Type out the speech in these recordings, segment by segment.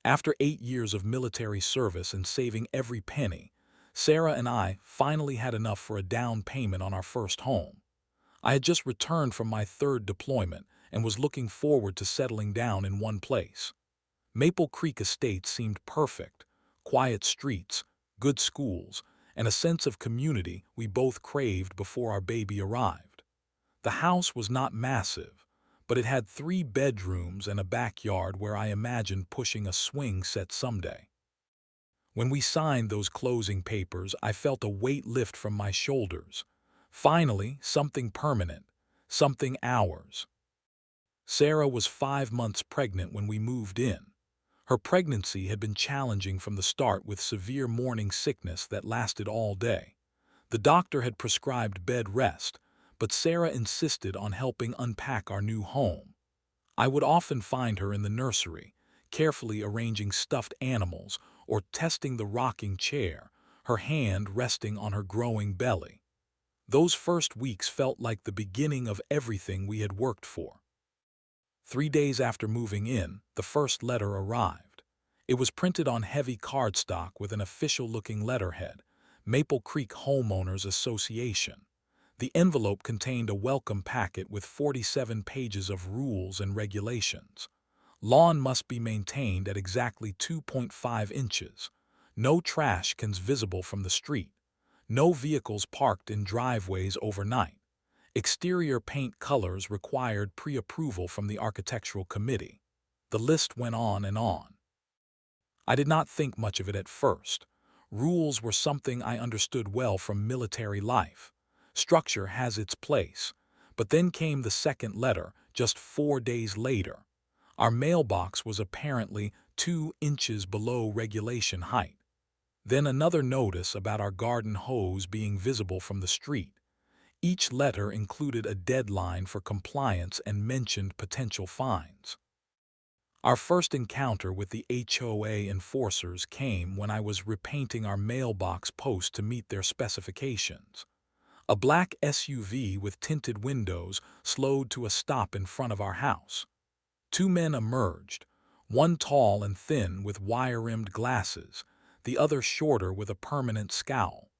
After 8 years of military service and saving every penny, Sarah and I finally had enough for a down payment on our first home. I had just returned from my third deployment and was looking forward to settling down in one place. Maple Creek Estate seemed perfect: quiet streets, good schools, and a sense of community we both craved before our baby arrived. The house was not massive, but it had 3 bedrooms and a backyard where I imagined pushing a swing set someday. When we signed those closing papers, I felt a weight lift from my shoulders. Finally, something permanent, something ours. Sarah was 5 months pregnant when we moved in. Her pregnancy had been challenging from the start, with severe morning sickness that lasted all day. The doctor had prescribed bed rest, but Sarah insisted on helping unpack our new home. I would often find her in the nursery, carefully arranging stuffed animals or testing the rocking chair, her hand resting on her growing belly. Those first weeks felt like the beginning of everything we had worked for. 3 days after moving in, the first letter arrived. It was printed on heavy cardstock with an official-looking letterhead: Maple Creek Homeowners Association. The envelope contained a welcome packet with 47 pages of rules and regulations. Lawn must be maintained at exactly 2.5 inches. No trash cans visible from the street. No vehicles parked in driveways overnight. Exterior paint colors required pre-approval from the architectural committee. The list went on and on. I did not think much of it at first. Rules were something I understood well from military life. Structure has its place. But then came the second letter, just 4 days later. Our mailbox was apparently 2 inches below regulation height. Then another notice about our garden hose being visible from the street. Each letter included a deadline for compliance and mentioned potential fines. Our first encounter with the HOA enforcers came when I was repainting our mailbox post to meet their specifications. A black SUV with tinted windows slowed to a stop in front of our house. 2 men emerged, one tall and thin with wire-rimmed glasses, the other shorter with a permanent scowl.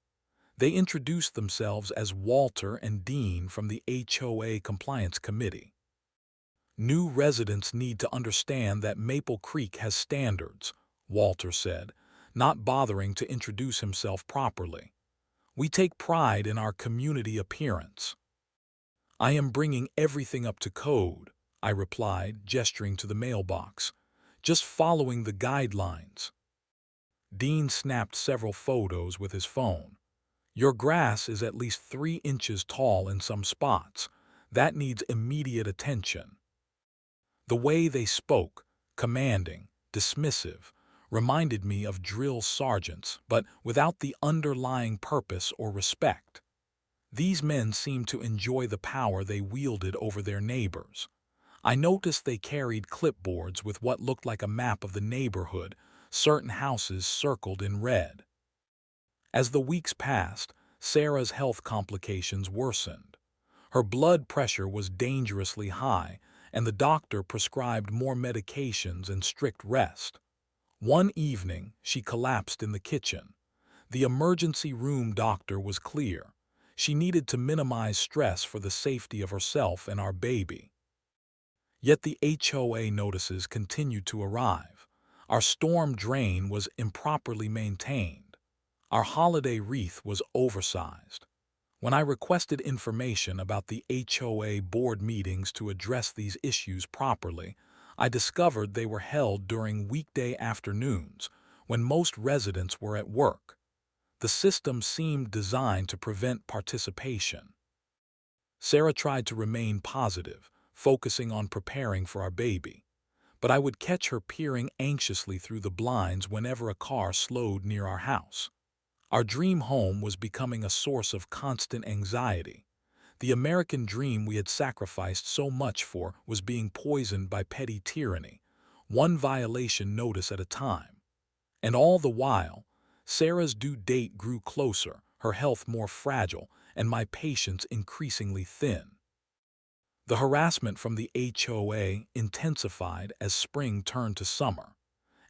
They introduced themselves as Walter and Dean from the HOA Compliance Committee. "New residents need to understand that Maple Creek has standards," Walter said, not bothering to introduce himself properly. "We take pride in our community appearance." "I am bringing everything up to code," I replied, gesturing to the mailbox. "Just following the guidelines." Dean snapped several photos with his phone. "Your grass is at least 3 inches tall in some spots. That needs immediate attention." The way they spoke, commanding, dismissive, reminded me of drill sergeants, but without the underlying purpose or respect. These men seemed to enjoy the power they wielded over their neighbors. I noticed they carried clipboards with what looked like a map of the neighborhood, certain houses circled in red. As the weeks passed, Sarah's health complications worsened. Her blood pressure was dangerously high, and the doctor prescribed more medications and strict rest. One evening, she collapsed in the kitchen. The emergency room doctor was clear: she needed to minimize stress for the safety of herself and our baby. Yet the HOA notices continued to arrive. Our storm drain was improperly maintained. Our holiday wreath was oversized. When I requested information about the HOA board meetings to address these issues properly, I discovered they were held during weekday afternoons, when most residents were at work. The system seemed designed to prevent participation. Sarah tried to remain positive, focusing on preparing for our baby. But I would catch her peering anxiously through the blinds whenever a car slowed near our house. Our dream home was becoming a source of constant anxiety. The American dream we had sacrificed so much for was being poisoned by petty tyranny, one violation notice at a time. And all the while, Sarah's due date grew closer, her health more fragile, and my patience increasingly thin. The harassment from the HOA intensified as spring turned to summer.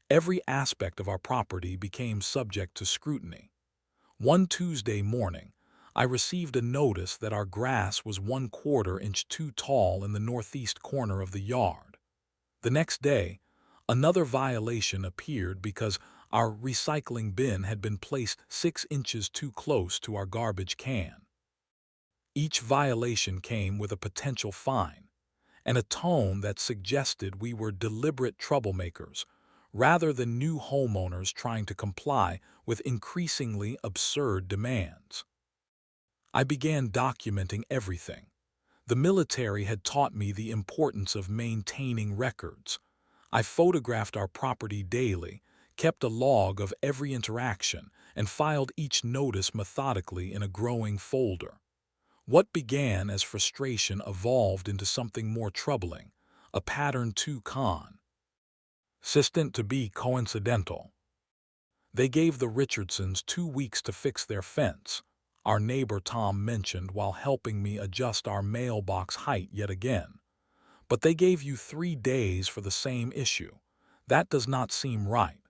Every aspect of our property became subject to scrutiny. One Tuesday morning, I received a notice that our grass was 1/4 inch too tall in the northeast corner of the yard. The next day, another violation appeared because our recycling bin had been placed 6 inches too close to our garbage can. Each violation came with a potential fine and a tone that suggested we were deliberate troublemakers rather than new homeowners trying to comply with increasingly absurd demands. I began documenting everything. The military had taught me the importance of maintaining records. I photographed our property daily, kept a log of every interaction, and filed each notice methodically in a growing folder. What began as frustration evolved into something more troubling, a pattern too consistent to be coincidental. They gave the Richardsons 2 weeks to fix their fence, our neighbor Tom mentioned while helping me adjust our mailbox height yet again. But they gave you 3 days for the same issue. That does not seem right.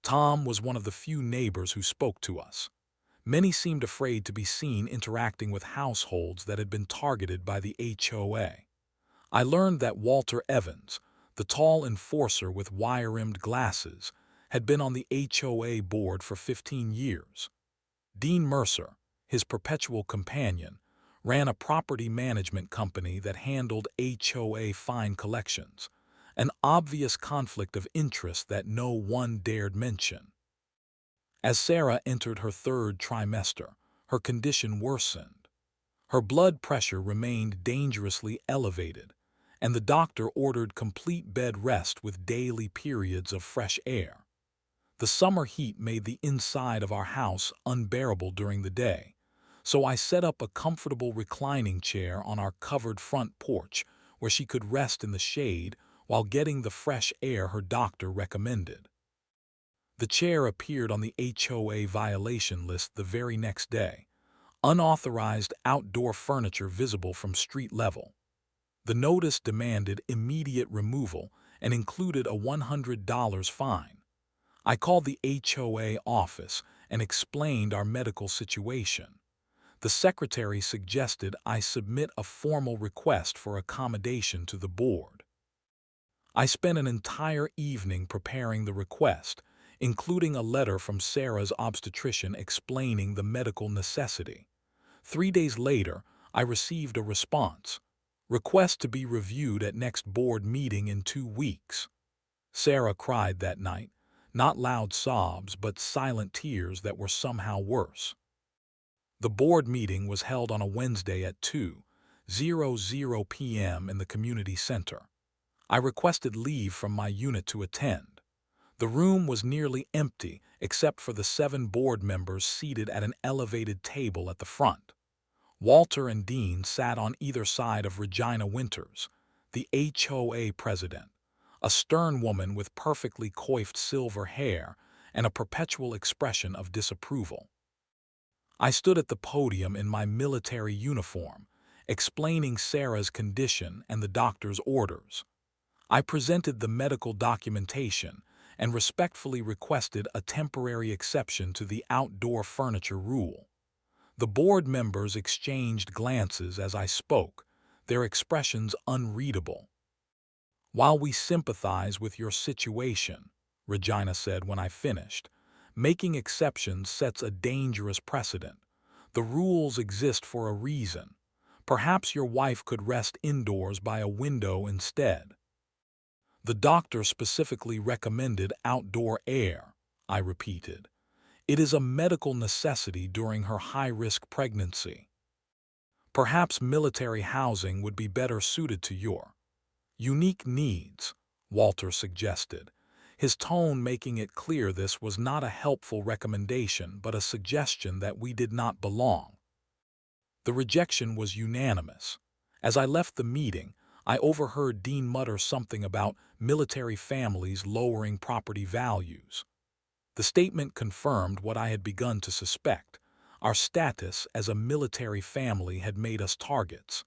Tom was one of the few neighbors who spoke to us. Many seemed afraid to be seen interacting with households that had been targeted by the HOA. I learned that Walter Evans, the tall enforcer with wire-rimmed glasses, had been on the HOA board for 15 years. Dean Mercer, his perpetual companion, ran a property management company that handled HOA fine collections, an obvious conflict of interest that no one dared mention. As Sarah entered her third trimester, her condition worsened. Her blood pressure remained dangerously elevated, and the doctor ordered complete bed rest with daily periods of fresh air. The summer heat made the inside of our house unbearable during the day, so I set up a comfortable reclining chair on our covered front porch where she could rest in the shade while getting the fresh air her doctor recommended. The chair appeared on the HOA violation list the very next day, unauthorized outdoor furniture visible from street level. The notice demanded immediate removal and included a $100 fine. I called the HOA office and explained our medical situation. The secretary suggested I submit a formal request for accommodation to the board. I spent an entire evening preparing the request, including a letter from Sarah's obstetrician explaining the medical necessity. 3 days later, I received a response. Request to be reviewed at next board meeting in 2 weeks. Sarah cried that night, not loud sobs but silent tears that were somehow worse. The board meeting was held on a Wednesday at 2:00 p.m. in the community center. I requested leave from my unit to attend. The room was nearly empty except for the 7 board members seated at an elevated table at the front. Walter and Dean sat on either side of Regina Winters, the HOA president, a stern woman with perfectly coiffed silver hair and a perpetual expression of disapproval. I stood at the podium in my military uniform, explaining Sarah's condition and the doctor's orders. I presented the medical documentation and respectfully requested a temporary exception to the outdoor furniture rule. The board members exchanged glances as I spoke, their expressions unreadable. "While we sympathize with your situation," Regina said when I finished, "making exceptions sets a dangerous precedent. The rules exist for a reason. Perhaps your wife could rest indoors by a window instead." "The doctor specifically recommended outdoor air," I repeated. "It is a medical necessity during her high-risk pregnancy. Perhaps military housing would be better suited to your unique needs," Walter suggested, his tone making it clear this was not a helpful recommendation but a suggestion that we did not belong. The rejection was unanimous. As I left the meeting, I overheard Dean mutter something about military families lowering property values. The statement confirmed what I had begun to suspect. Our status as a military family had made us targets.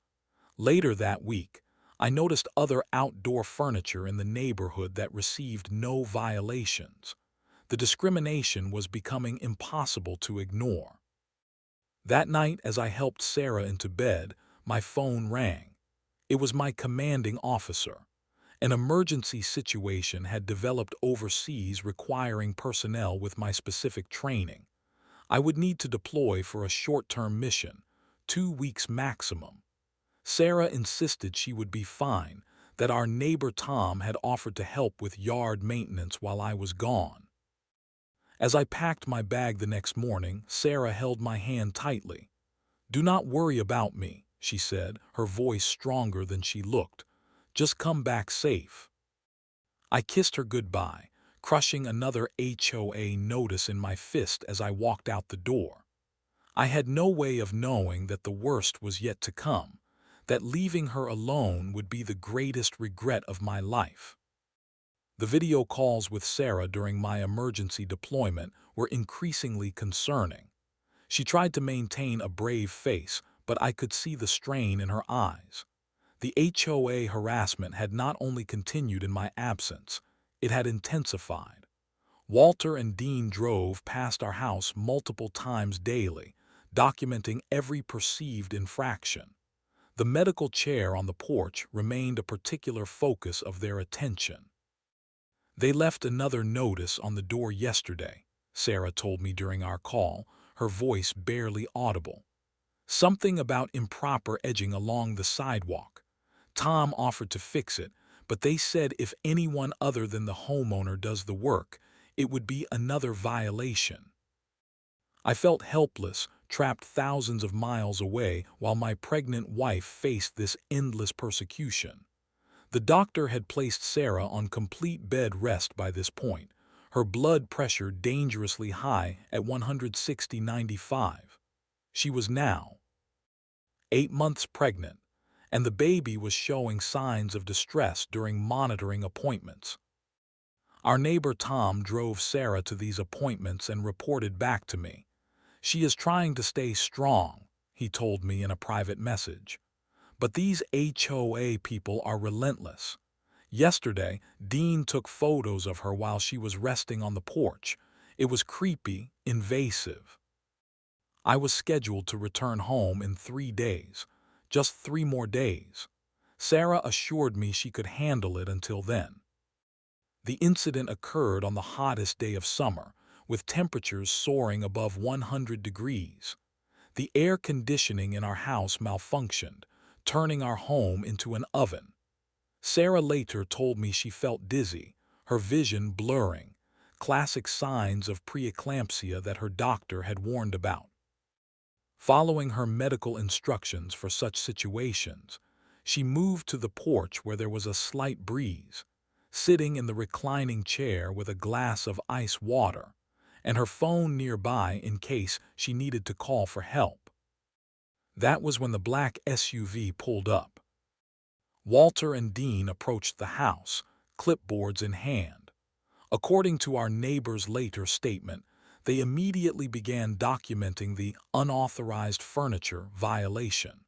Later that week, I noticed other outdoor furniture in the neighborhood that received no violations. The discrimination was becoming impossible to ignore. That night, as I helped Sarah into bed, my phone rang. It was my commanding officer. An emergency situation had developed overseas requiring personnel with my specific training. I would need to deploy for a short-term mission, 2 weeks maximum. Sarah insisted she would be fine, that our neighbor Tom had offered to help with yard maintenance while I was gone. As I packed my bag the next morning, Sarah held my hand tightly. "Do not worry about me," she said, her voice stronger than she looked. "Just come back safe." I kissed her goodbye, crushing another HOA notice in my fist as I walked out the door. I had no way of knowing that the worst was yet to come, that leaving her alone would be the greatest regret of my life. The video calls with Sarah during my emergency deployment were increasingly concerning. She tried to maintain a brave face, but I could see the strain in her eyes. The HOA harassment had not only continued in my absence, it had intensified. Walter and Dean drove past our house multiple times daily, documenting every perceived infraction. The medical chair on the porch remained a particular focus of their attention. "They left another notice on the door yesterday," Sarah told me during our call, her voice barely audible. "Something about improper edging along the sidewalk. Tom offered to fix it, but they said if anyone other than the homeowner does the work, it would be another violation." I felt helpless, trapped thousands of miles away while my pregnant wife faced this endless persecution. The doctor had placed Sarah on complete bed rest by this point, her blood pressure dangerously high at 160/95. She was now 8 months pregnant, and the baby was showing signs of distress during monitoring appointments. Our neighbor Tom drove Sarah to these appointments and reported back to me. "She is trying to stay strong," he told me in a private message. "But these HOA people are relentless. Yesterday, Dean took photos of her while she was resting on the porch. It was creepy, invasive." I was scheduled to return home in 3 days, just 3 more days. Sarah assured me she could handle it until then. The incident occurred on the hottest day of summer, with temperatures soaring above 100 degrees. The air conditioning in our house malfunctioned, turning our home into an oven. Sarah later told me she felt dizzy, her vision blurring, classic signs of preeclampsia that her doctor had warned about. Following her medical instructions for such situations, she moved to the porch where there was a slight breeze, sitting in the reclining chair with a glass of ice water, and her phone nearby in case she needed to call for help. That was when the black SUV pulled up. Walter and Dean approached the house, clipboards in hand. According to our neighbor's later statement, they immediately began documenting the unauthorized furniture violation.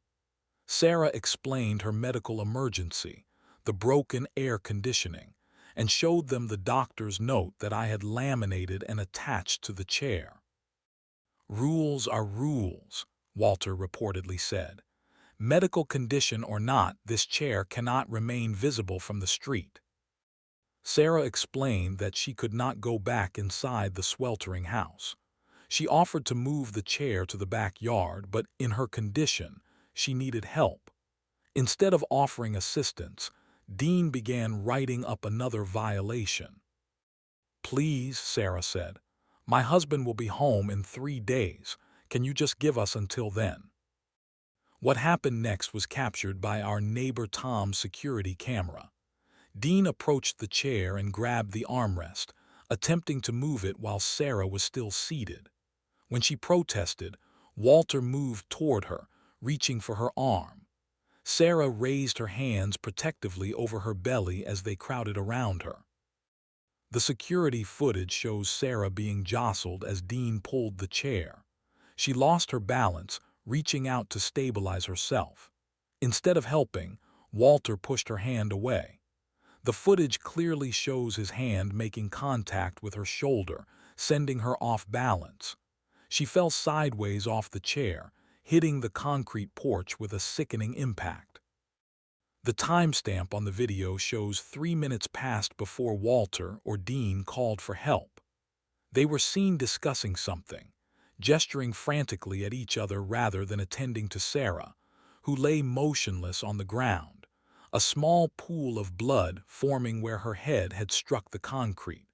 Sarah explained her medical emergency, the broken air conditioning, and showed them the doctor's note that I had laminated and attached to the chair. "Rules are rules," Walter reportedly said. "Medical condition or not, this chair cannot remain visible from the street." Sarah explained that she could not go back inside the sweltering house. She offered to move the chair to the backyard, but in her condition, she needed help. Instead of offering assistance, Dean began writing up another violation. "Please," Sarah said, "my husband will be home in 3 days. Can you just give us until then?" What happened next was captured by our neighbor Tom's security camera. Dean approached the chair and grabbed the armrest, attempting to move it while Sarah was still seated. When she protested, Walter moved toward her, reaching for her arm. Sarah raised her hands protectively over her belly as they crowded around her. The security footage shows Sarah being jostled as Dean pulled the chair. She lost her balance, reaching out to stabilize herself. Instead of helping, Walter pushed her hand away. The footage clearly shows his hand making contact with her shoulder, sending her off balance. She fell sideways off the chair, hitting the concrete porch with a sickening impact. The timestamp on the video shows 3 minutes passed before Walter or Dean called for help. They were seen discussing something, gesturing frantically at each other rather than attending to Sarah, who lay motionless on the ground, a small pool of blood forming where her head had struck the concrete.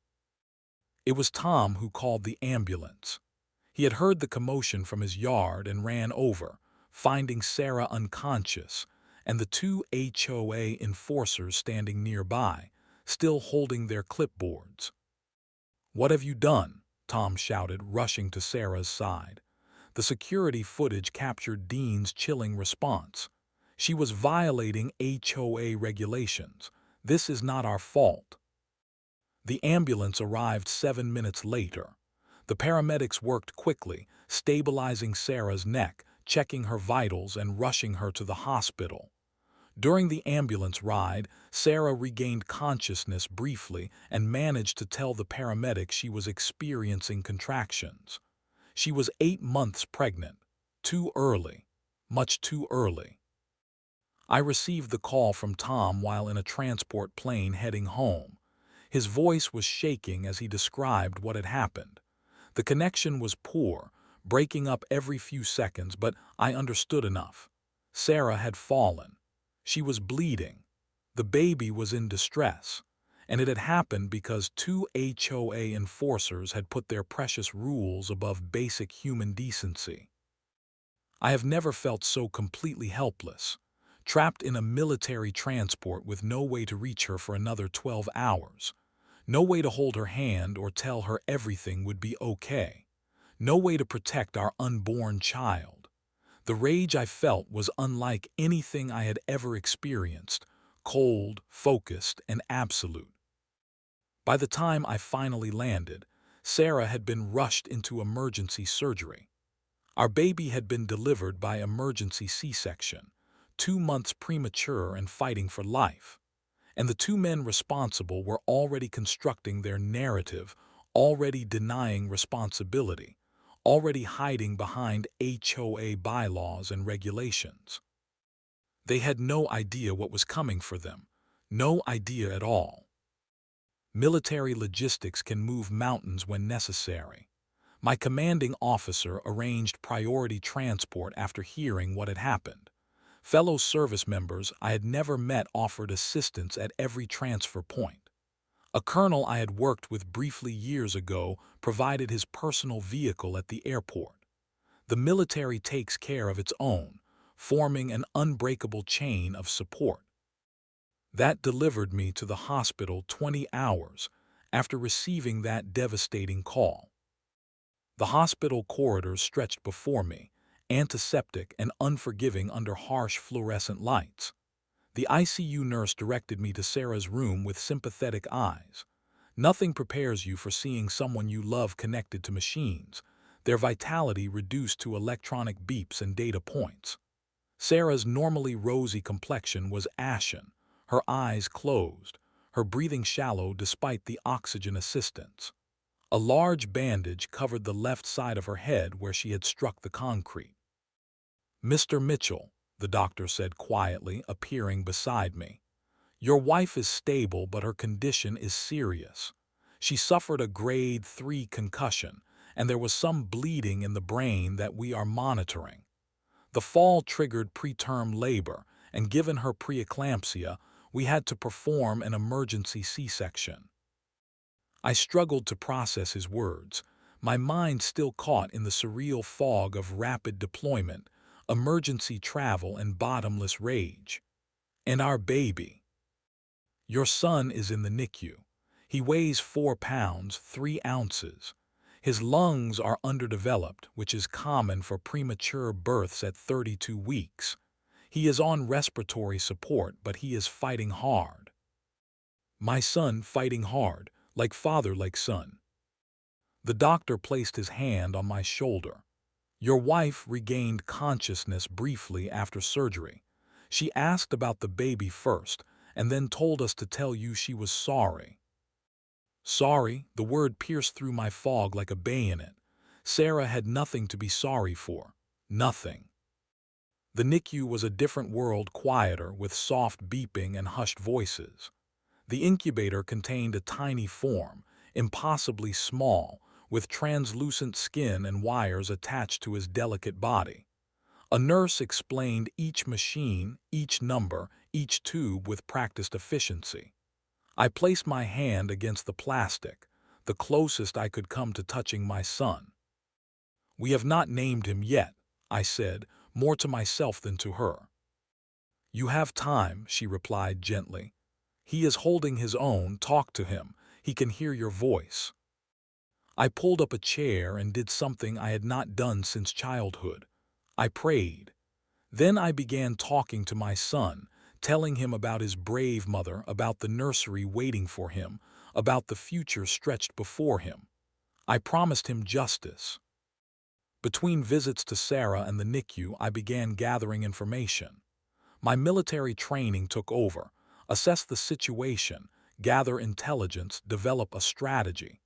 It was Tom who called the ambulance. He had heard the commotion from his yard and ran over, finding Sarah unconscious, and the two HOA enforcers standing nearby, still holding their clipboards. "What have you done?" Tom shouted, rushing to Sarah's side. The security footage captured Dean's chilling response. "She was violating HOA regulations. This is not our fault." The ambulance arrived 7 minutes later. The paramedics worked quickly, stabilizing Sarah's neck, checking her vitals, and rushing her to the hospital. During the ambulance ride, Sarah regained consciousness briefly and managed to tell the paramedic she was experiencing contractions. She was 8 months pregnant. Too early. Much too early. I received the call from Tom while in a transport plane heading home. His voice was shaking as he described what had happened. The connection was poor, breaking up every few seconds, but I understood enough. Sarah had fallen. She was bleeding. The baby was in distress. And it had happened because two HOA enforcers had put their precious rules above basic human decency. I have never felt so completely helpless, trapped in a military transport with no way to reach her for another 12 hours. No way to hold her hand or tell her everything would be okay. No way to protect our unborn child. The rage I felt was unlike anything I had ever experienced, cold, focused, and absolute. By the time I finally landed, Sarah had been rushed into emergency surgery. Our baby had been delivered by emergency C-section, 2 months premature and fighting for life. And the two men responsible were already constructing their narrative, already denying responsibility, already hiding behind HOA bylaws and regulations. They had no idea what was coming for them, no idea at all. Military logistics can move mountains when necessary. My commanding officer arranged priority transport after hearing what had happened. Fellow service members I had never met offered assistance at every transfer point. A colonel I had worked with briefly years ago provided his personal vehicle at the airport. The military takes care of its own, forming an unbreakable chain of support. That delivered me to the hospital 20 hours after receiving that devastating call. The hospital corridors stretched before me, antiseptic and unforgiving under harsh fluorescent lights. The ICU nurse directed me to Sarah's room with sympathetic eyes. Nothing prepares you for seeing someone you love connected to machines, their vitality reduced to electronic beeps and data points. Sarah's normally rosy complexion was ashen, her eyes closed, her breathing shallow despite the oxygen assistance. A large bandage covered the left side of her head where she had struck the concrete. "Mr. Mitchell," the doctor said quietly, appearing beside me, "your wife is stable, but her condition is serious. She suffered a grade 3 concussion, and there was some bleeding in the brain that we are monitoring. The fall triggered preterm labor, and given her preeclampsia, we had to perform an emergency C-section." I struggled to process his words, my mind still caught in the surreal fog of rapid deployment, emergency travel, and bottomless rage. "And our baby? Your son is in the NICU. He weighs 4 pounds, 3 ounces. His lungs are underdeveloped, which is common for premature births at 32 weeks. He is on respiratory support, but he is fighting hard." My son fighting hard, like father, like son. The doctor placed his hand on my shoulder. "Your wife regained consciousness briefly after surgery. She asked about the baby first, and then told us to tell you she was sorry. Sorry, the word pierced through my fog like a bayonet. Sarah had nothing to be sorry for. Nothing. The NICU was a different world, quieter, with soft beeping and hushed voices. The incubator contained a tiny form, impossibly small, with translucent skin and wires attached to his delicate body. A nurse explained each machine, each number, each tube with practiced efficiency. I placed my hand against the plastic, the closest I could come to touching my son. "We have not named him yet," I said, more to myself than to her. "You have time," she replied gently. "He is holding his own, talk to him. He can hear your voice." I pulled up a chair and did something I had not done since childhood. I prayed. Then I began talking to my son, telling him about his brave mother, about the nursery waiting for him, about the future stretched before him. I promised him justice. Between visits to Sarah and the NICU, I began gathering information. My military training took over, assess the situation, gather intelligence, develop a strategy.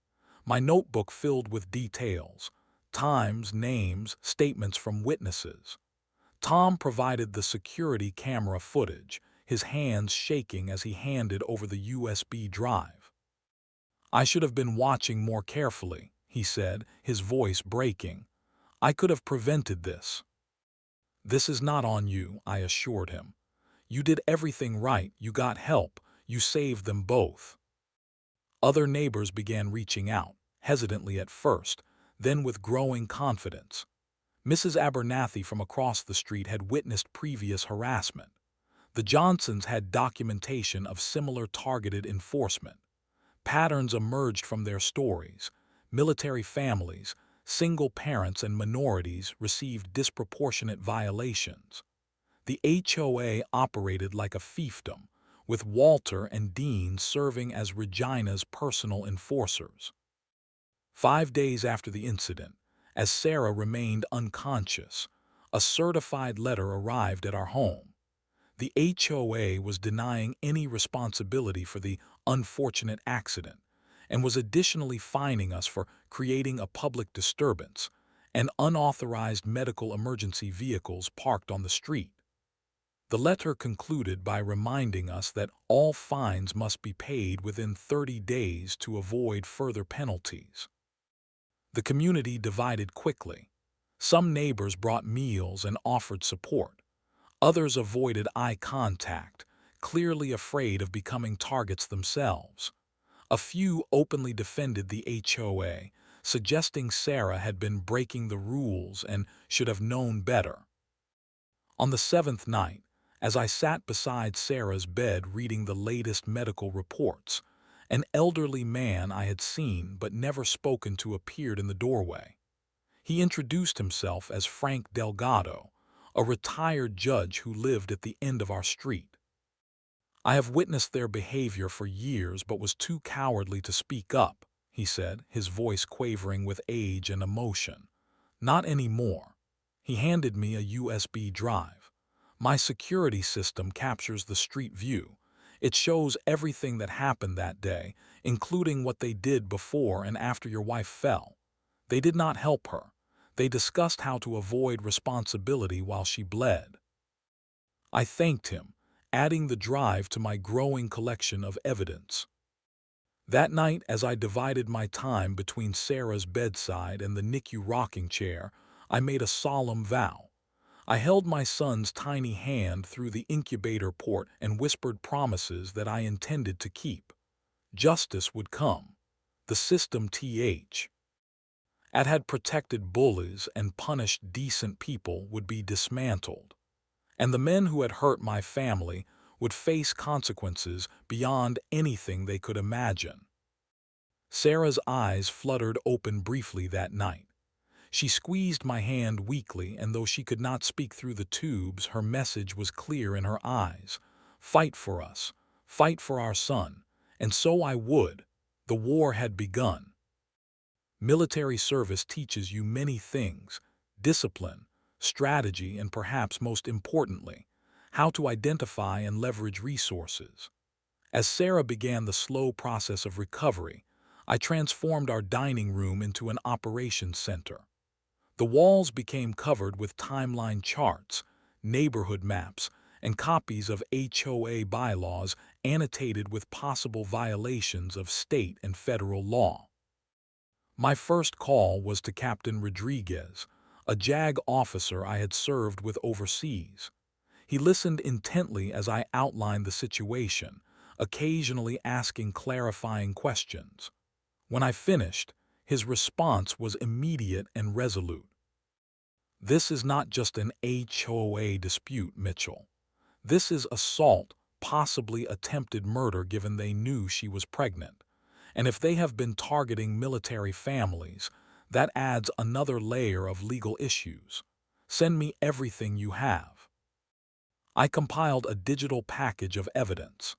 My notebook filled with details, times, names, statements from witnesses. Tom provided the security camera footage, his hands shaking as he handed over the USB drive. "I should have been watching more carefully," he said, his voice breaking. "I could have prevented this." "This is not on you," I assured him. "You did everything right, you got help, you saved them both." Other neighbors began reaching out, hesitantly at first, then with growing confidence. Mrs. Abernathy from across the street had witnessed previous harassment. The Johnsons had documentation of similar targeted enforcement. Patterns emerged from their stories. Military families, single parents, and minorities received disproportionate violations. The HOA operated like a fiefdom, with Walter and Dean serving as Regina's personal enforcers. 5 days after the incident, as Sarah remained unconscious, a certified letter arrived at our home. The HOA was denying any responsibility for the unfortunate accident and was additionally fining us for creating a public disturbance and unauthorized medical emergency vehicles parked on the street. The letter concluded by reminding us that all fines must be paid within 30 days to avoid further penalties. The community divided quickly. Some neighbors brought meals and offered support. Others avoided eye contact, clearly afraid of becoming targets themselves. A few openly defended the HOA, suggesting Sarah had been breaking the rules and should have known better. On the 7th night, as I sat beside Sarah's bed reading the latest medical reports, an elderly man I had seen but never spoken to appeared in the doorway. He introduced himself as Frank Delgado, a retired judge who lived at the end of our street. "I have witnessed their behavior for years but was too cowardly to speak up," he said, his voice quavering with age and emotion. "Not anymore." He handed me a USB drive. "My security system captures the street view. It shows everything that happened that day, including what they did before and after your wife fell. They did not help her. They discussed how to avoid responsibility while she bled." I thanked him, adding the drive to my growing collection of evidence. That night, as I divided my time between Sarah's bedside and the NICU rocking chair, I made a solemn vow. I held my son's tiny hand through the incubator port and whispered promises that I intended to keep. Justice would come. The system that had protected bullies and punished decent people would be dismantled. And the men who had hurt my family would face consequences beyond anything they could imagine. Sarah's eyes fluttered open briefly that night. She squeezed my hand weakly, and though she could not speak through the tubes, her message was clear in her eyes. Fight for us. Fight for our son. And so I would. The war had begun. Military service teaches you many things: discipline, strategy, and perhaps most importantly, how to identify and leverage resources. As Sarah began the slow process of recovery, I transformed our dining room into an operations center. The walls became covered with timeline charts, neighborhood maps, and copies of HOA bylaws annotated with possible violations of state and federal law. My first call was to Captain Rodriguez, a JAG officer I had served with overseas. He listened intently as I outlined the situation, occasionally asking clarifying questions. When I finished, his response was immediate and resolute. "This is not just an HOA dispute, Mitchell. This is assault, possibly attempted murder given they knew she was pregnant. And if they have been targeting military families, that adds another layer of legal issues. Send me everything you have." I compiled a digital package of evidence: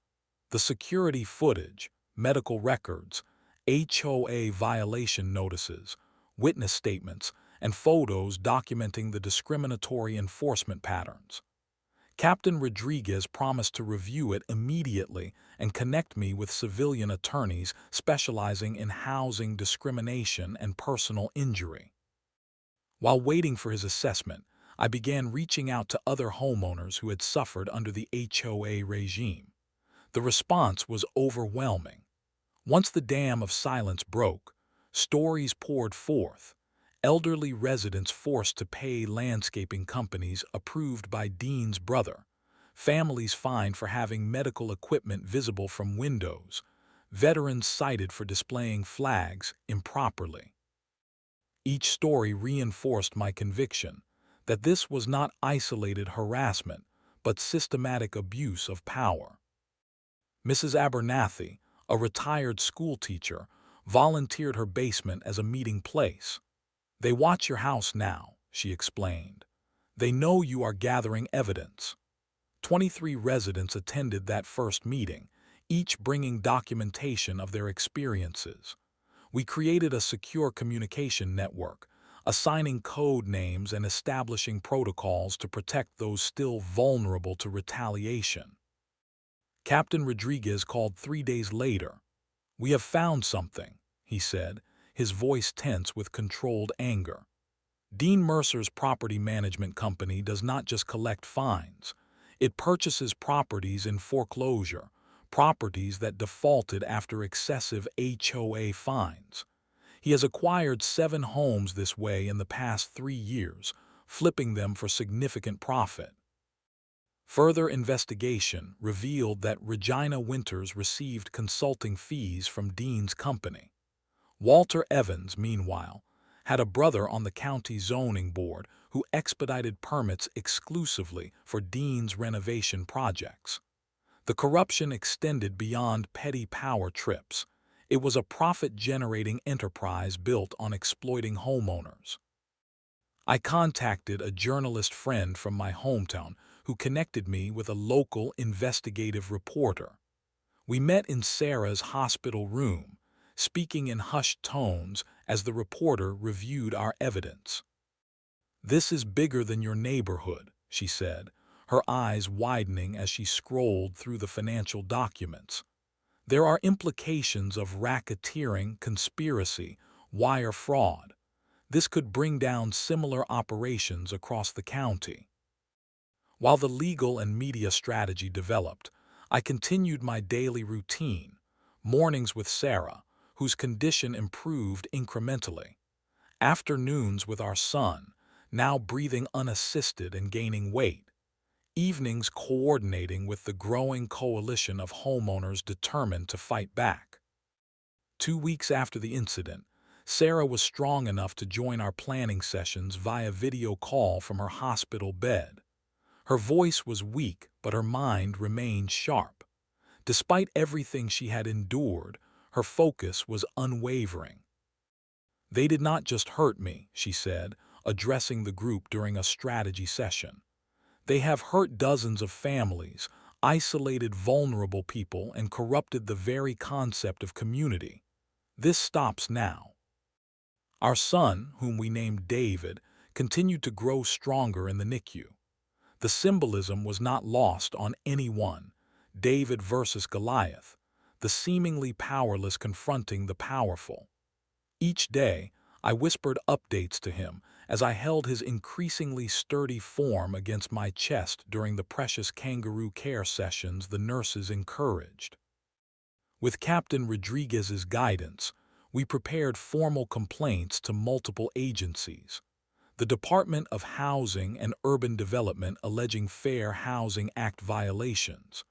the security footage, medical records, HOA violation notices, witness statements, and photos documenting the discriminatory enforcement patterns. Captain Rodriguez promised to review it immediately and connect me with civilian attorneys specializing in housing discrimination and personal injury. While waiting for his assessment, I began reaching out to other homeowners who had suffered under the HOA regime. The response was overwhelming. Once the dam of silence broke, stories poured forth: elderly residents forced to pay landscaping companies approved by Dean's brother, families fined for having medical equipment visible from windows, veterans cited for displaying flags improperly. Each story reinforced my conviction that this was not isolated harassment, but systematic abuse of power. Mrs. Abernathy, a retired schoolteacher, volunteered her basement as a meeting place. "They watch your house now," she explained. "They know you are gathering evidence." 23 residents attended that first meeting, each bringing documentation of their experiences. We created a secure communication network, assigning code names and establishing protocols to protect those still vulnerable to retaliation. Captain Rodriguez called 3 days later. "We have found something," he said, his voice tense with controlled anger. "Dean Mercer's property management company does not just collect fines. It purchases properties in foreclosure, properties that defaulted after excessive HOA fines. He has acquired 7 homes this way in the past 3 years, flipping them for significant profit." Further investigation revealed that Regina Winters received consulting fees from Dean's company. Walter Evans, meanwhile, had a brother on the county zoning board who expedited permits exclusively for Dean's renovation projects. The corruption extended beyond petty power trips. It was a profit-generating enterprise built on exploiting homeowners. I contacted a journalist friend from my hometown who connected me with a local investigative reporter. We met in Sarah's hospital room, speaking in hushed tones as the reporter reviewed our evidence. "This is bigger than your neighborhood," she said, her eyes widening as she scrolled through the financial documents. "There are implications of racketeering, conspiracy, wire fraud. This could bring down similar operations across the county." While the legal and media strategy developed, I continued my daily routine: mornings with Sarah, whose condition improved incrementally; afternoons with our son, now breathing unassisted and gaining weight; evenings coordinating with the growing coalition of homeowners determined to fight back. 2 weeks after the incident, Sarah was strong enough to join our planning sessions via video call from her hospital bed. Her voice was weak, but her mind remained sharp. Despite everything she had endured, her focus was unwavering. "They did not just hurt me," she said, addressing the group during a strategy session. "They have hurt dozens of families, isolated vulnerable people, and corrupted the very concept of community. This stops now." Our son, whom we named David, continued to grow stronger in the NICU. The symbolism was not lost on anyone. David versus Goliath, the seemingly powerless confronting the powerful. Each day, I whispered updates to him as I held his increasingly sturdy form against my chest during the precious kangaroo care sessions the nurses encouraged. With Captain Rodriguez's guidance, we prepared formal complaints to multiple agencies. The Department of Housing and Urban Development alleging Fair Housing Act violations,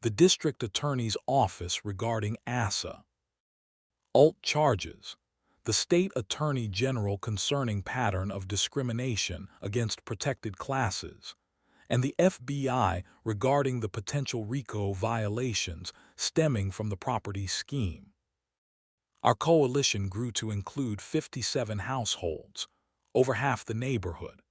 the District Attorney's Office regarding ASA, alt charges, the State Attorney General concerning pattern of discrimination against protected classes, and the FBI regarding the potential RICO violations stemming from the property scheme. Our coalition grew to include 57 households, over half the neighborhood.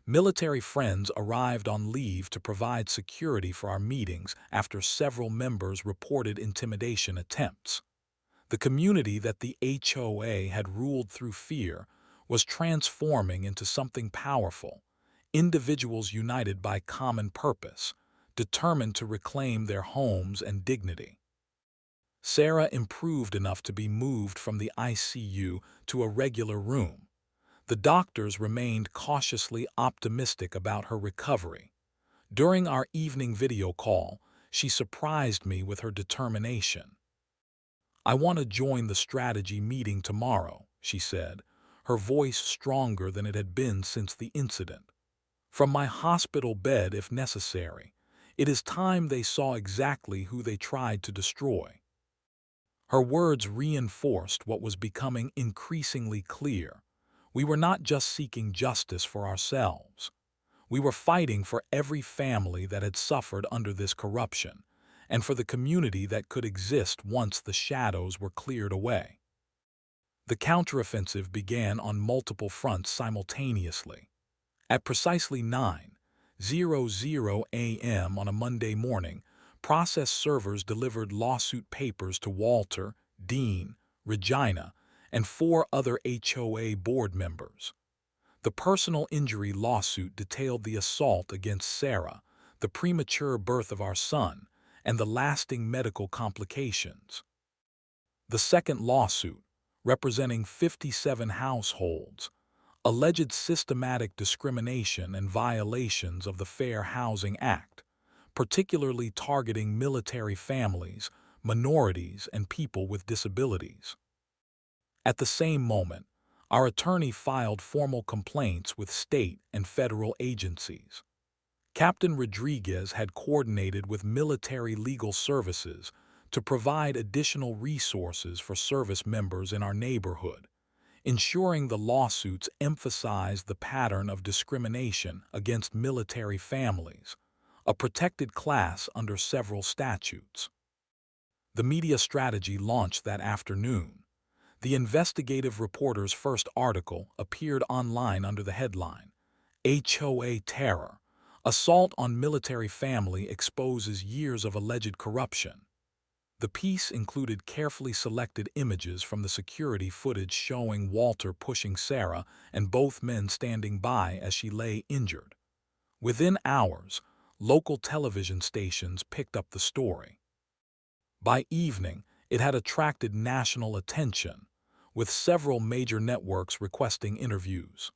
Military friends arrived on leave to provide security for our meetings after several members reported intimidation attempts. The community that the HOA had ruled through fear was transforming into something powerful, individuals united by common purpose, determined to reclaim their homes and dignity. Sarah improved enough to be moved from the ICU to a regular room. The doctors remained cautiously optimistic about her recovery. During our evening video call, she surprised me with her determination. "I want to join the strategy meeting tomorrow," she said, her voice stronger than it had been since the incident. "From my hospital bed if necessary. It is time they saw exactly who they tried to destroy." Her words reinforced what was becoming increasingly clear. We were not just seeking justice for ourselves. We were fighting for every family that had suffered under this corruption, and for the community that could exist once the shadows were cleared away. The counteroffensive began on multiple fronts simultaneously. At precisely 9:00 a.m. on a Monday morning, process servers delivered lawsuit papers to Walter, Dean, Regina, and 4 other HOA board members. The personal injury lawsuit detailed the assault against Sarah, the premature birth of our son, and the lasting medical complications. The second lawsuit, representing 57 households, alleged systematic discrimination and violations of the Fair Housing Act, particularly targeting military families, minorities, and people with disabilities. At the same moment, our attorney filed formal complaints with state and federal agencies. Captain Rodriguez had coordinated with military legal services to provide additional resources for service members in our neighborhood, ensuring the lawsuits emphasized the pattern of discrimination against military families, a protected class under several statutes. The media strategy launched that afternoon. The investigative reporter's first article appeared online under the headline, "HOA Terror: Assault on Military Family Exposes Years of Alleged Corruption." The piece included carefully selected images from the security footage showing Walter pushing Sarah and both men standing by as she lay injured. Within hours, local television stations picked up the story. By evening, it had attracted national attention, with several major networks requesting interviews.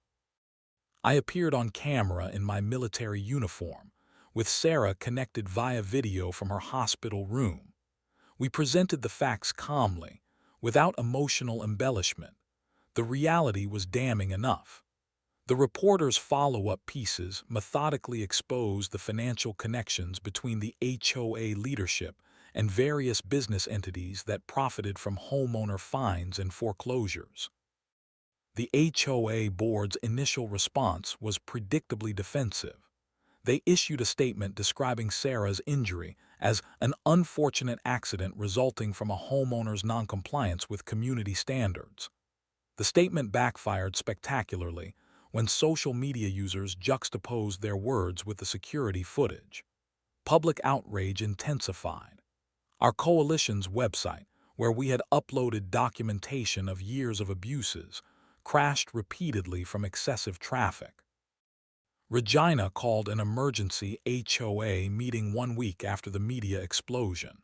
I appeared on camera in my military uniform, with Sarah connected via video from her hospital room. We presented the facts calmly, without emotional embellishment. The reality was damning enough. The reporter's follow-up pieces methodically exposed the financial connections between the HOA leadership and various business entities that profited from homeowner fines and foreclosures. The HOA board's initial response was predictably defensive. They issued a statement describing Sarah's injury as an unfortunate accident resulting from a homeowner's noncompliance with community standards. The statement backfired spectacularly when social media users juxtaposed their words with the security footage. Public outrage intensified. Our coalition's website, where we had uploaded documentation of years of abuses, crashed repeatedly from excessive traffic. Regina called an emergency HOA meeting 1 week after the media explosion.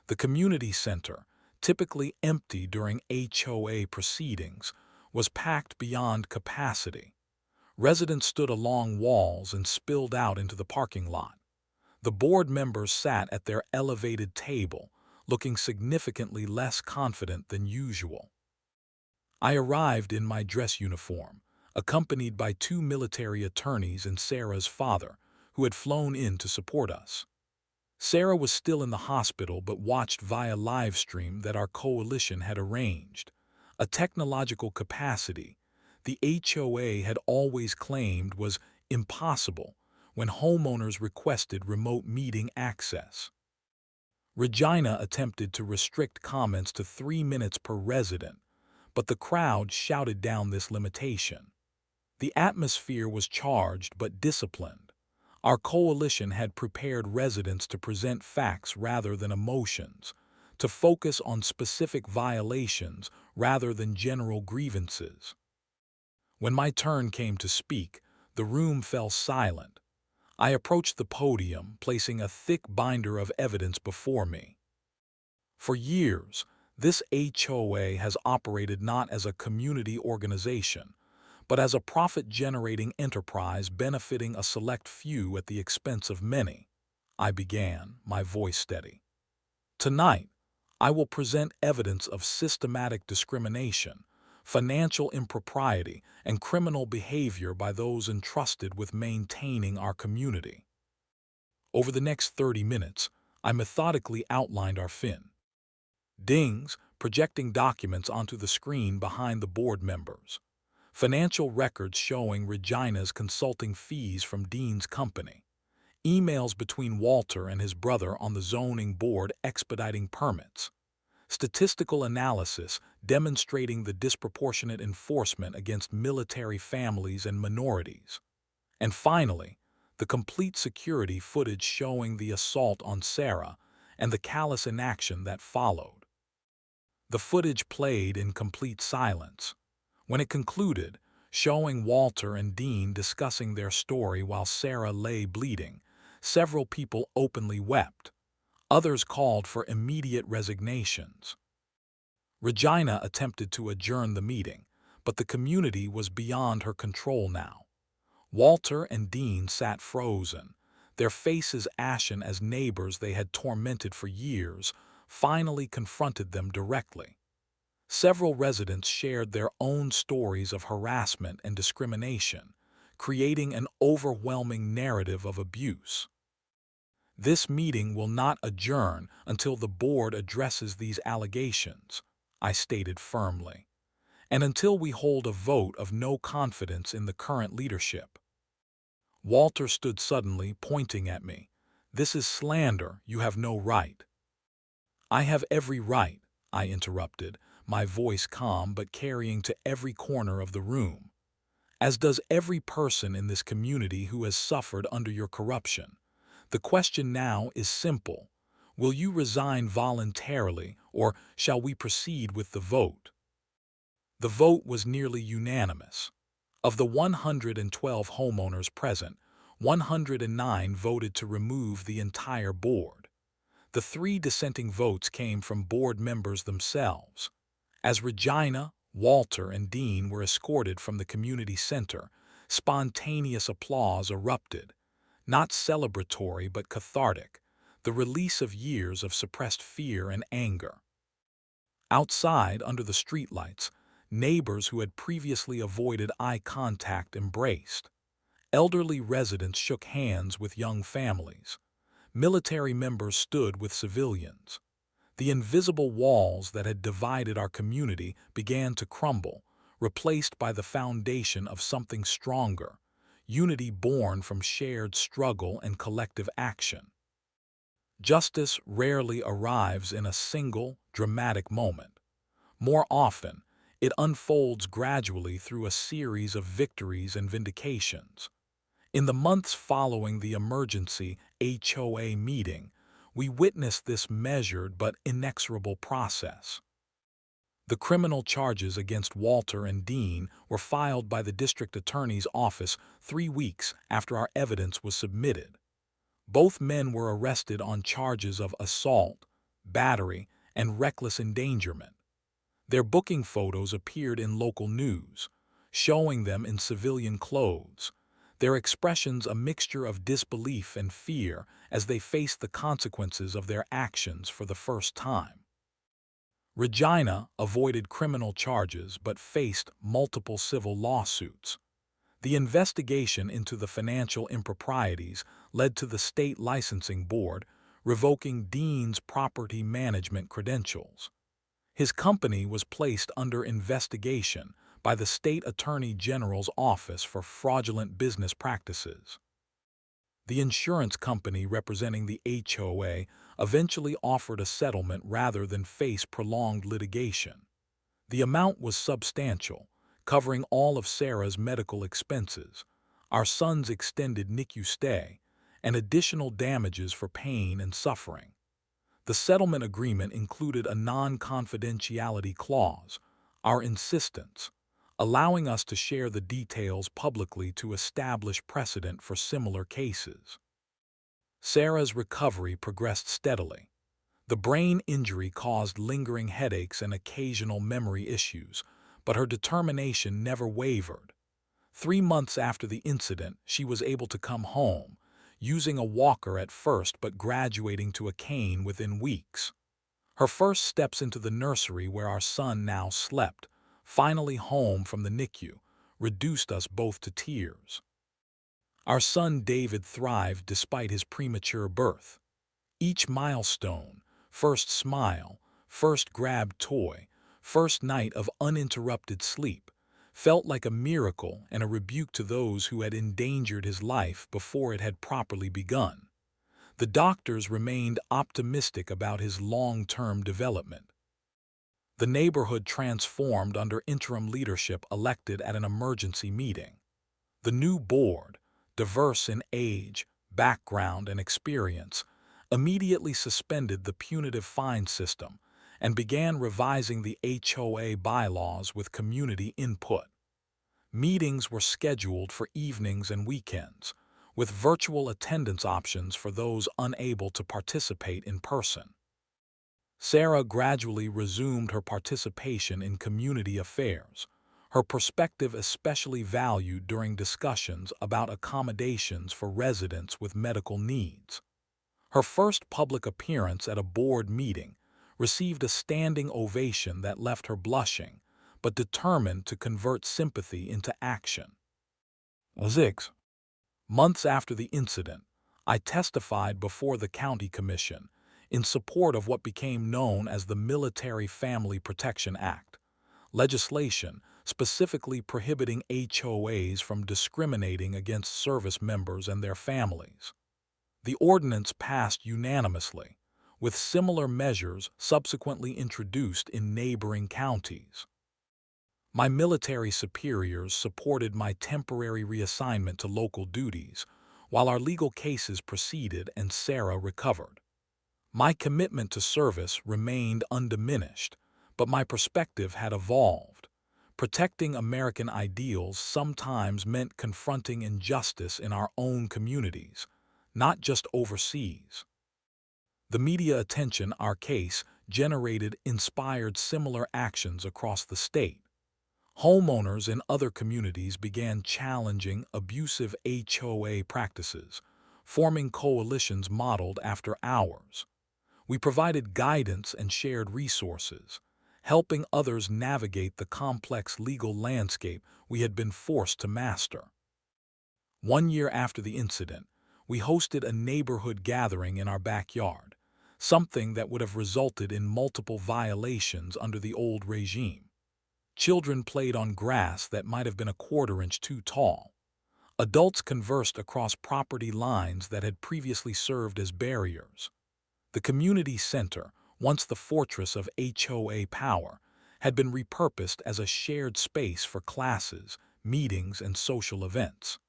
The community center, typically empty during HOA proceedings, was packed beyond capacity. Residents stood along walls and spilled out into the parking lot. The board members sat at their elevated table, looking significantly less confident than usual. I arrived in my dress uniform, accompanied by 2 military attorneys and Sarah's father, who had flown in to support us. Sarah was still in the hospital but watched via live stream that our coalition had arranged. A technological capacity the HOA had always claimed was impossible when homeowners requested remote meeting access. Regina attempted to restrict comments to 3 minutes per resident, but the crowd shouted down this limitation. The atmosphere was charged but disciplined. Our coalition had prepared residents to present facts rather than emotions, to focus on specific violations rather than general grievances. When my turn came to speak, the room fell silent. I approached the podium, placing a thick binder of evidence before me. For years, this HOA has operated not as a community organization, but as a profit-generating enterprise benefiting a select few at the expense of many. I began, my voice steady. Tonight, I will present evidence of systematic discrimination, financial impropriety, and criminal behavior by those entrusted with maintaining our community. Over the next 30 minutes, I methodically outlined our findings, projecting documents onto the screen behind the board members. Financial records showing Regina's consulting fees from Dean's company. Emails between Walter and his brother on the zoning board expediting permits. Statistical analysis demonstrating the disproportionate enforcement against military families and minorities. And finally, the complete security footage showing the assault on Sarah and the callous inaction that followed. The footage played in complete silence. When it concluded, showing Walter and Dean discussing their story while Sarah lay bleeding, several people openly wept. Others called for immediate resignations. Regina attempted to adjourn the meeting, but the community was beyond her control now. Walter and Dean sat frozen, their faces ashen as neighbors they had tormented for years finally confronted them directly. Several residents shared their own stories of harassment and discrimination, creating an overwhelming narrative of abuse. This meeting will not adjourn until the board addresses these allegations, I stated firmly, and until we hold a vote of no confidence in the current leadership. Walter stood suddenly, pointing at me. This is slander, you have no right. I have every right, I interrupted, my voice calm but carrying to every corner of the room. As does every person in this community who has suffered under your corruption. The question now is simple. Will you resign voluntarily, or shall we proceed with the vote? The vote was nearly unanimous. Of the 112 homeowners present, 109 voted to remove the entire board. The 3 dissenting votes came from board members themselves. As Regina, Walter, and Dean were escorted from the community center, spontaneous applause erupted. Not celebratory but cathartic, the release of years of suppressed fear and anger. Outside, under the streetlights, neighbors who had previously avoided eye contact embraced. Elderly residents shook hands with young families. Military members stood with civilians. The invisible walls that had divided our community began to crumble, replaced by the foundation of something stronger, unity born from shared struggle and collective action. Justice rarely arrives in a single, dramatic moment. More often, it unfolds gradually through a series of victories and vindications. In the months following the emergency HOA meeting, we witnessed this measured but inexorable process. The criminal charges against Walter and Dean were filed by the district attorney's office 3 weeks after our evidence was submitted. Both men were arrested on charges of assault, battery, and reckless endangerment. Their booking photos appeared in local news, showing them in civilian clothes, their expressions a mixture of disbelief and fear as they faced the consequences of their actions for the first time. Regina avoided criminal charges but faced multiple civil lawsuits. The investigation into the financial improprieties led to the state licensing board revoking Dean's property management credentials. His company was placed under investigation by the state attorney general's office for fraudulent business practices. The insurance company representing the HOA eventually offered a settlement rather than face prolonged litigation. The amount was substantial, covering all of Sarah's medical expenses, our son's extended NICU stay, and additional damages for pain and suffering. The settlement agreement included a non-confidentiality clause, our insistence, allowing us to share the details publicly to establish precedent for similar cases. Sarah's recovery progressed steadily. The brain injury caused lingering headaches and occasional memory issues, but her determination never wavered. 3 months after the incident, she was able to come home, using a walker at first but graduating to a cane within weeks. Her first steps into the nursery where our son now slept, finally home from the NICU, reduced us both to tears. Our son David thrived despite his premature birth. Each milestone, first smile, first grabbed toy, first night of uninterrupted sleep, felt like a miracle and a rebuke to those who had endangered his life before it had properly begun. The doctors remained optimistic about his long-term development. The neighborhood transformed under interim leadership elected at an emergency meeting. The new board, diverse in age, background, and experience, immediately suspended the punitive fine system and began revising the HOA bylaws with community input. Meetings were scheduled for evenings and weekends, with virtual attendance options for those unable to participate in person. Sarah gradually resumed her participation in community affairs, her perspective especially valued during discussions about accommodations for residents with medical needs. Her first public appearance at a board meeting received a standing ovation that left her blushing, but determined to convert sympathy into action. 6 months after the incident, I testified before the county commission in support of what became known as the Military Family Protection Act, legislation specifically prohibiting HOAs from discriminating against service members and their families. The ordinance passed unanimously, with similar measures subsequently introduced in neighboring counties. My military superiors supported my temporary reassignment to local duties, while our legal cases proceeded and Sarah recovered. My commitment to service remained undiminished, but my perspective had evolved. Protecting American ideals sometimes meant confronting injustice in our own communities, not just overseas. The media attention our case generated inspired similar actions across the state. Homeowners in other communities began challenging abusive HOA practices, forming coalitions modeled after ours. We provided guidance and shared resources, helping others navigate the complex legal landscape we had been forced to master. 1 year after the incident, we hosted a neighborhood gathering in our backyard, something that would have resulted in multiple violations under the old regime. Children played on grass that might have been a quarter-inch too tall. Adults conversed across property lines that had previously served as barriers. The community center, once the fortress of HOA power, had been repurposed as a shared space for classes, meetings, and social events.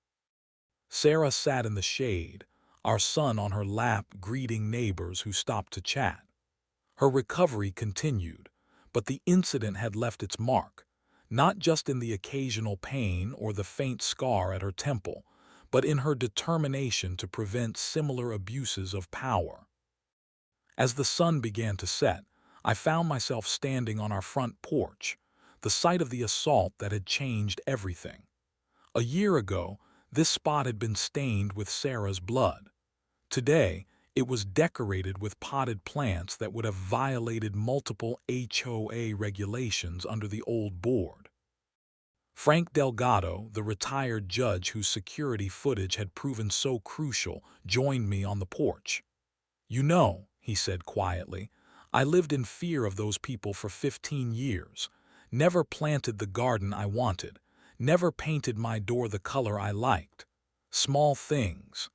Sarah sat in the shade, our son on her lap greeting neighbors who stopped to chat. Her recovery continued, But the incident had left its mark, not just in the occasional pain or the faint scar at her temple, but in her determination to prevent similar abuses of power. As the sun began to set, I found myself standing on our front porch, the site of the assault that had changed everything. A year ago, this spot had been stained with Sarah's blood. Today, it was decorated with potted plants that would have violated multiple HOA regulations under the old board. Frank Delgado, the retired judge whose security footage had proven so crucial, joined me on the porch. "You know," he said quietly, "I lived in fear of those people for 15 years, never planted the garden I wanted, never painted my door the color I liked. Small things,